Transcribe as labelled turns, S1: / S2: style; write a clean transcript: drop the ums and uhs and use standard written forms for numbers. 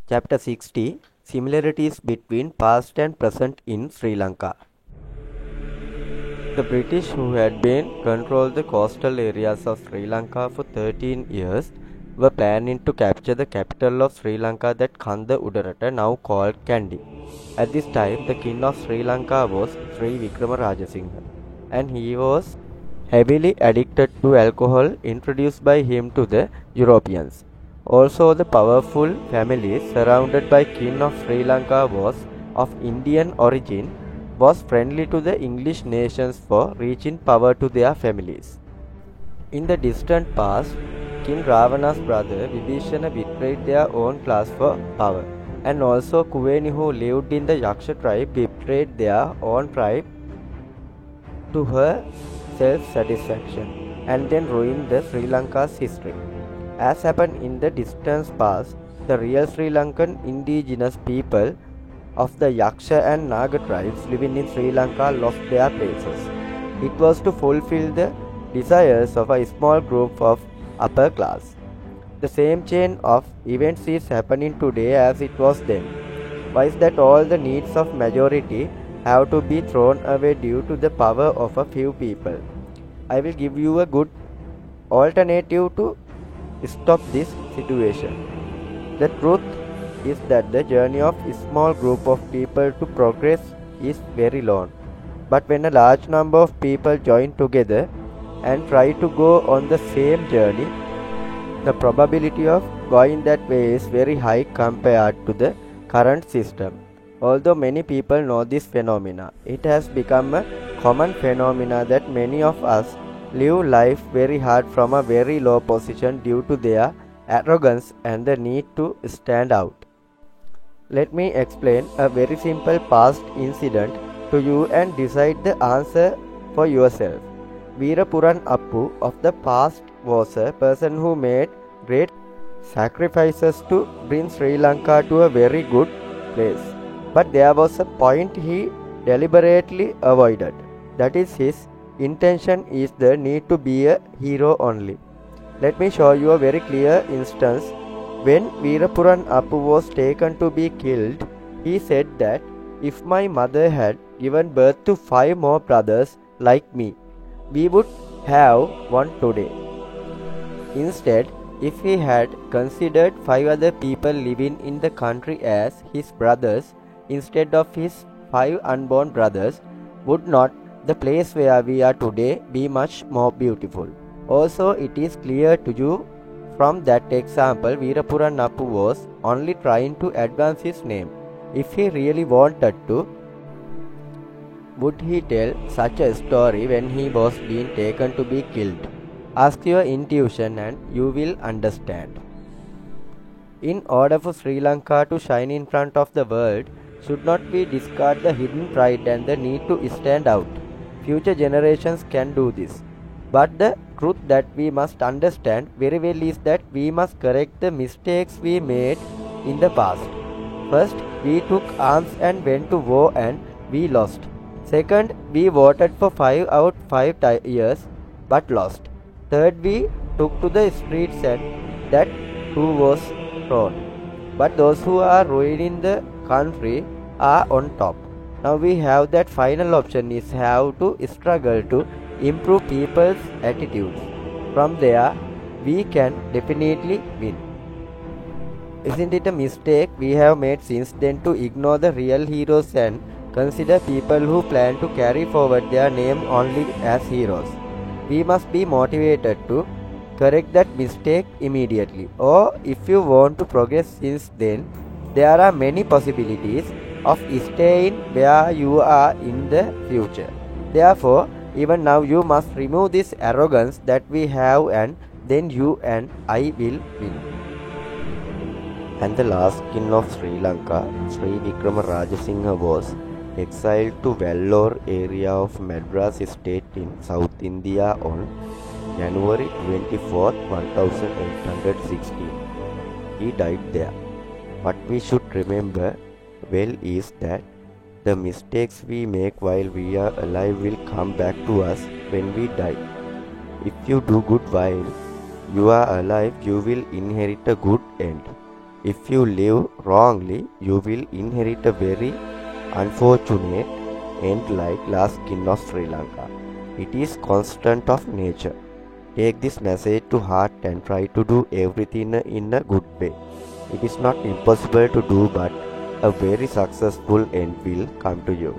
S1: Chapter 60 Similarities between past and present in Sri Lanka. The British, who had been controlled the coastal areas of Sri Lanka for 13 years, were planning to capture the capital of Sri Lanka, that Kanda Udarata, now called Kandy. At this time, the king of Sri Lanka was Sri Vikrama Rajasinghe, and he was heavily addicted to alcohol introduced by him to the Europeans. Also, the powerful family surrounded by King of Sri Lanka was of Indian origin, was friendly to the English nations for reaching power to their families. In the distant past, King Ravana's brother Vibhishana betrayed their own class for power, and also Kuveni, who lived in the Yaksha tribe, betrayed their own tribe to her self-satisfaction, and then ruined the Sri Lanka's history. As happened in the distant past, the real Sri Lankan indigenous people of the Yaksha and Naga tribes living in Sri Lanka lost their places. It was to fulfill the desires of a small group of upper class. The same chain of events is happening today as it was then. Why is that all the needs of majority have to be thrown away due to the power of a few people? I will give you a good alternative to stop this situation. The truth is that the journey of a small group of people to progress is very long. But when a large number of people join together and try to go on the same journey, the probability of going that way is very high compared to the current system. Although many people know this phenomena, it has become a common phenomena that many of us live life very hard from a very low position due to their arrogance and the need to stand out. Let me explain a very simple past incident to you and decide the answer for yourself. Veerapuran Appu of the past was a person who made great sacrifices to bring Sri Lanka to a very good place. But there was a point he deliberately avoided. That is, his intention is the need to be a hero only. Let me show you a very clear instance. When Veerapuran Appu was taken to be killed, he said that if my mother had given birth to 5 more brothers like me, we would have one today. Instead, if he had considered 5 other people living in the country as his brothers instead of his 5 unborn brothers, would not the place where we are today be much more beautiful? Also, it is clear to you from that example, Veerapuran Appu was only trying to advance his name. If he really wanted to, would he tell such a story when he was being taken to be killed? Ask your intuition and you will understand. In order for Sri Lanka to shine in front of the world, should not we discard the hidden pride and the need to stand out? Future generations can do this. But the truth that we must understand very well is that we must correct the mistakes we made in the past. First, we took arms and went to war and we lost. Second, we voted for 5 out 5 years but lost. Third, we took to the streets and that too was thrown. But those who are ruining the country are on top. Now we have that final option is how to struggle to improve people's attitudes. From there, we can definitely win. Isn't it a mistake we have made since then to ignore the real heroes and consider people who plan to carry forward their name only as heroes? We must be motivated to correct that mistake immediately. Or if you want to progress since then, there are many possibilities of staying where you are in the future. Therefore, even now you must remove this arrogance that we have, and then you and I will win. And the last king of Sri Lanka, Sri Vikrama Rajasinghe, was exiled to Vellore area of Madras state in South India on January 24, 1816. He died there. What we should remember well is that the mistakes we make while we are alive will come back to us when we die. If you do good while you are alive, you will inherit a good end. If you live wrongly, you will inherit a very unfortunate end like last king of Sri Lanka. It is constant of nature. Take this message to heart and try to do everything in a good way. It is not impossible to do, but a very successful end will come to you.